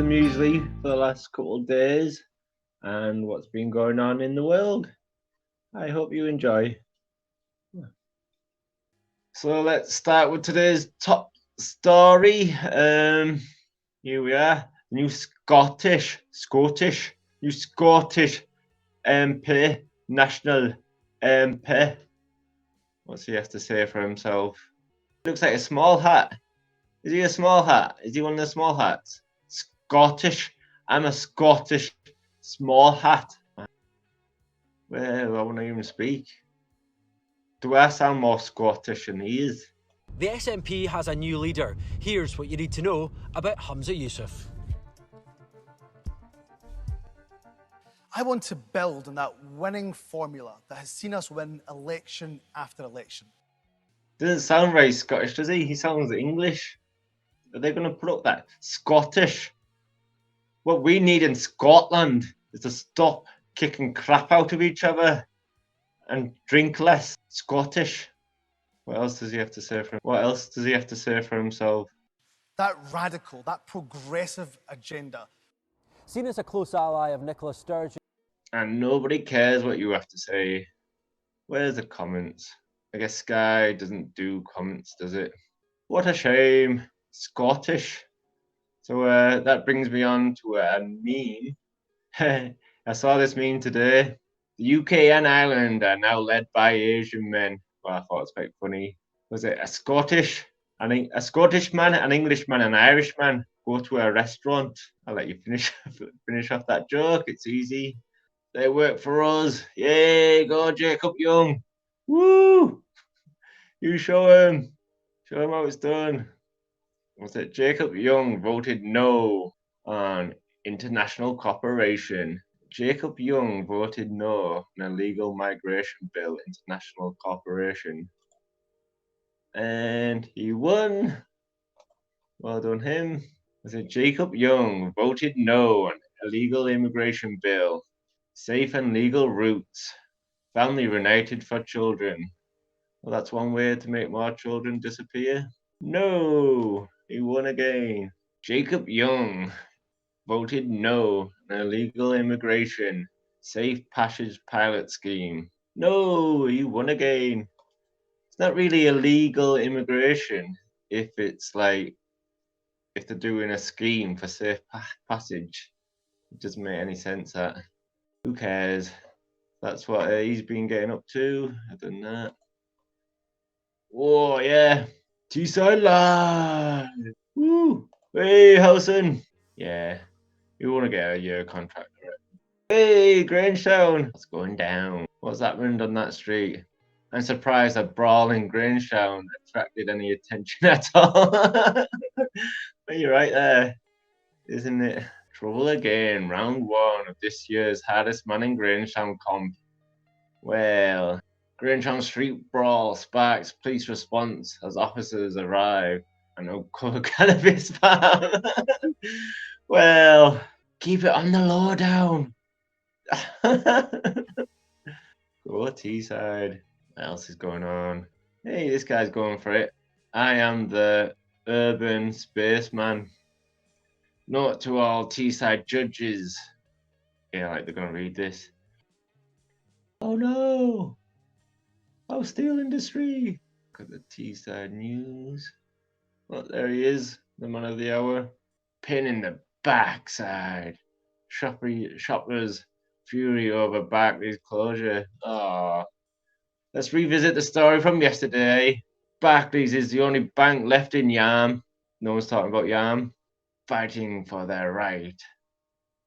the Musely for the last couple of days and what's been going on in the world. I hope you enjoy. So let's start with today's top story. Here we are. New Scottish MP, national MP. What's he have to say for himself? Looks like a small hat. Is he a small hat? Is he one of the small hats? Scottish. I'm a Scottish small hat. Well, I won't even speak. Do I sound more Scottish than he is? The SNP has a new leader. Here's what you need to know about Humza Yousaf. I want to build on that winning formula that has seen us win election after election. Doesn't sound very Scottish, does he? He sounds English. Are they going to put up that Scottish? What we need in Scotland is to stop kicking crap out of each other and drink less. Scottish. What else does he have to say for him? What else does he have to say for himself? That radical, that progressive agenda. Seen as a close ally of Nicola Sturgeon. And nobody cares what you have to say. Where's the comments? I guess Sky doesn't do comments, does it? What a shame. Scottish. So that brings me on to a meme. I saw this meme today. The UK and Ireland are now led by Asian men. Well, I thought it was quite funny. Was it a Scottish man, an Englishman, an Irishman go to a restaurant? I'll let you finish off that joke. It's easy. They work for us. Yay, go Jacob Young. Woo! You show him. Show him how it's done. Was it Jacob Young voted no on international cooperation? Jacob Young voted no on a legal migration bill, international cooperation. And he won. Well done him. Was it Jacob Young voted no on illegal immigration bill, safe and legal routes, family reunited for children. Well, that's one way to make more children disappear. No, he won again. Jacob Young voted no on illegal immigration, safe passage pilot scheme. No, he won again. It's not really illegal immigration if it's like, if they're doing a scheme for safe passage. It doesn't make any sense, that. Who cares? That's what he's been getting up to. Other than that. Oh, yeah. Teesside live. Woo. Hey, Howson. Yeah. You want to get a year contract, right? Hey, Grangetown. What's going down? What's happened on that street? I'm surprised a brawl in Grangetown attracted any attention at all. But you're right there, isn't it? Trouble again. Round one of this year's hardest man in Grangetown comp. Well, Grangetown street brawl sparks police response as officers arrive and uncover cannabis farm. Well, keep it on the lowdown. Go Teesside. What else is going on? Hey, this guy's going for it. I am the urban spaceman. Note to all Teesside judges. Yeah, like they're gonna read this. Oh no! Oh, steel industry! Look at the Teesside news. Well, there he is, the man of the hour. Pin in the backside. Shoppers fury over Barclays closure. Ah, let's revisit the story from yesterday. Barclays is the only bank left in Yam. No one's talking about Yam. Fighting for their right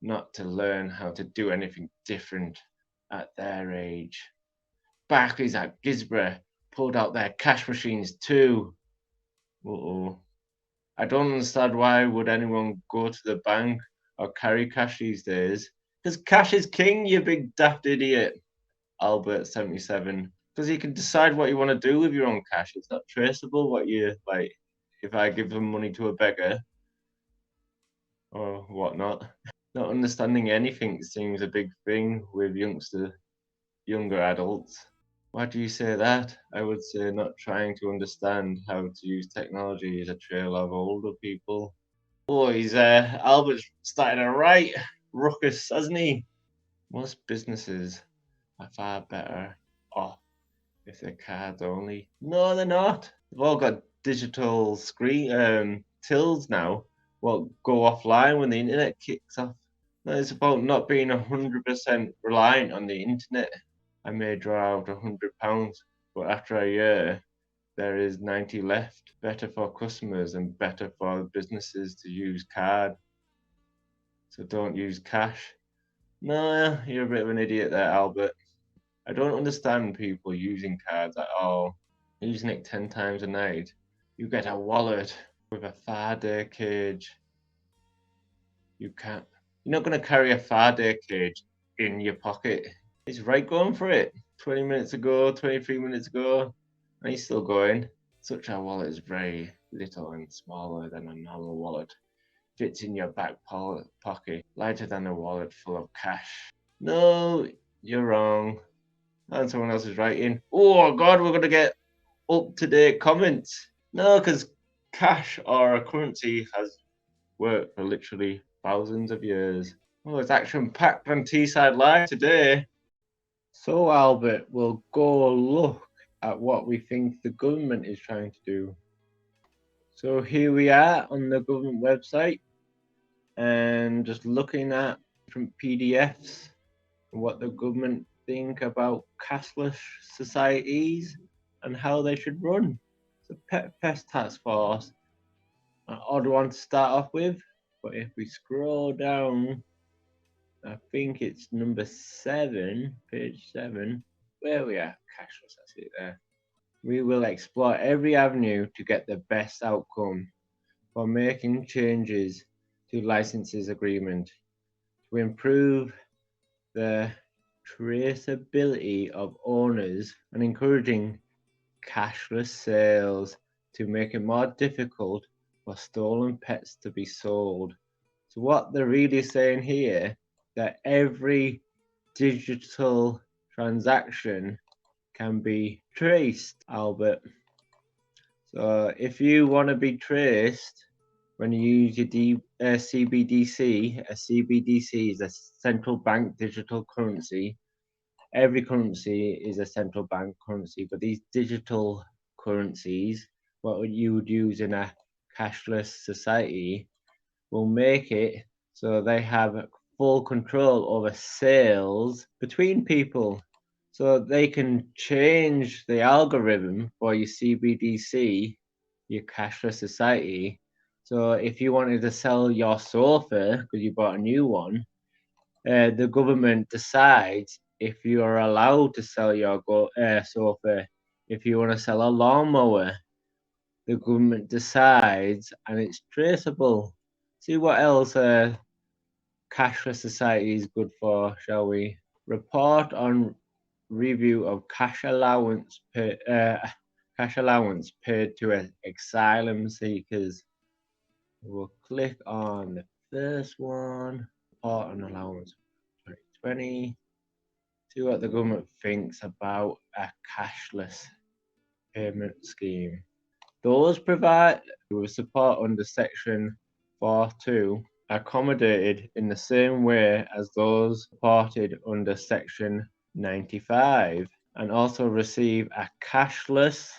not to learn how to do anything different at their age. Barclays at Gisborough pulled out their cash machines too. Uh-oh. I don't understand why would anyone go to the bank or carry cash these days. Because cash is king, you big daft idiot. Albert 77. Because you can decide what you want to do with your own cash. It's not traceable what you like. If I give them money to a beggar or whatnot. Not understanding anything seems a big thing with younger adults. Why do you say that? I would say not trying to understand how to use technology is a trail of older people. Oh, he's Albert's started a right ruckus, hasn't he? Most businesses are far better off if they're cards only. No, they're not. They've all got digital screen tills now. What go offline when the internet kicks off. No, it's about not being 100% reliant on the internet. I may draw out £100, but after a year, there is 90 left. Better for customers and better for businesses to use card. So don't use cash. No, you're a bit of an idiot there, Albert. I don't understand people using cards at all. Using it 10 times a night. You get a wallet with a Faraday cage. You can't. You're not going to carry a Faraday cage in your pocket. He's right going for it. 20 minutes ago, 23 minutes ago, and he's still going. Such a wallet is very little and smaller than a normal wallet. Fits in your back pocket, lighter than a wallet full of cash. No, you're wrong. And someone else is writing, oh God, we're going to get up-to-date comments. No, because cash or a currency has worked for literally thousands of years. Oh, it's action-packed on Teesside Live today. So, Albert, we'll go look at what we think the government is trying to do. So here we are on the government website and just looking at different PDFs and what the government think about cashless societies and how they should run. So Pest Task Force, an odd one to start off with, but if we scroll down, I think it's number 7, page 7, where we are, cashless, I see it there. We will explore every avenue to get the best outcome for making changes to licenses agreement to improve the traceability of owners and encouraging cashless sales to make it more difficult for stolen pets to be sold. So what they're really saying here, that every digital transaction can be traced, Albert. So if you want to be traced when you use your CBDC, a CBDC is a central bank digital currency. Every currency is a central bank currency, but these digital currencies, what you would use in a cashless society, will make it so they have full control over sales between people. So they can change the algorithm for your CBDC, your cashless society. So if you wanted to sell your sofa because you bought a new one, the government decides if you are allowed to sell your sofa. If you want to sell a lawnmower, the government decides and it's traceable. See what else cashless society is good for, shall we? Report on review of cash allowance paid to asylum seekers. We'll click on the first one. Report on allowance 2020. See what the government thinks about a cashless payment scheme. Those provide with support under Section 4.2 accommodated in the same way as those supported under Section 95 and also receive a cashless,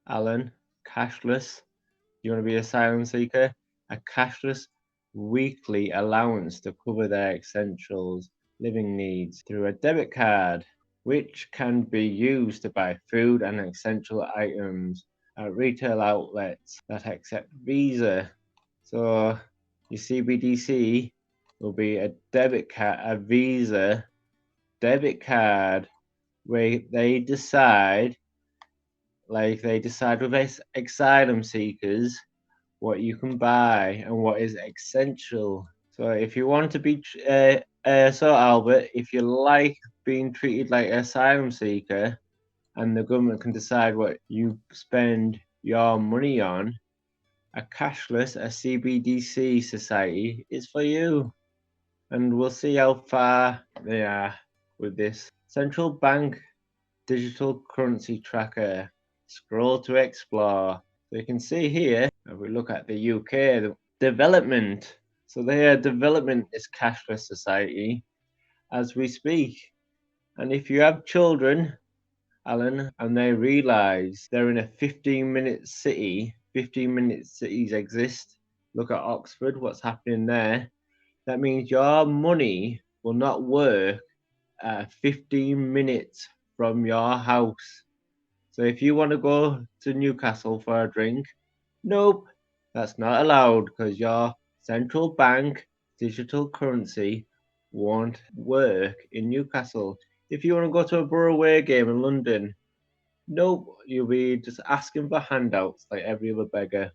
Alan, cashless, you want to be an asylum seeker? A cashless weekly allowance to cover their essentials living needs through a debit card, which can be used to buy food and essential items at retail outlets that accept Visa. So your CBDC will be a debit card, a Visa debit card, where they decide, like they decide with asylum seekers, what you can buy and what is essential. So if you want to be, so Albert, if you like being treated like an asylum seeker, and the government can decide what you spend your money on, a cashless, a CBDC society is for you. And we'll see how far they are with this. Central bank digital currency tracker. Scroll to explore. So you can see here, if we look at the UK, Development. So their development is cashless society as we speak. And if you have children, Alan, and they realise they're in a 15-minute city, 15-minute cities exist. Look at Oxford, what's happening there. That means your money will not work 15 minutes from your house. So if you want to go to Newcastle for a drink, nope, that's not allowed because your central bank digital currency won't work in Newcastle. If you want to go to a Borough away game in London, nope, you'll be just asking for handouts like every other beggar.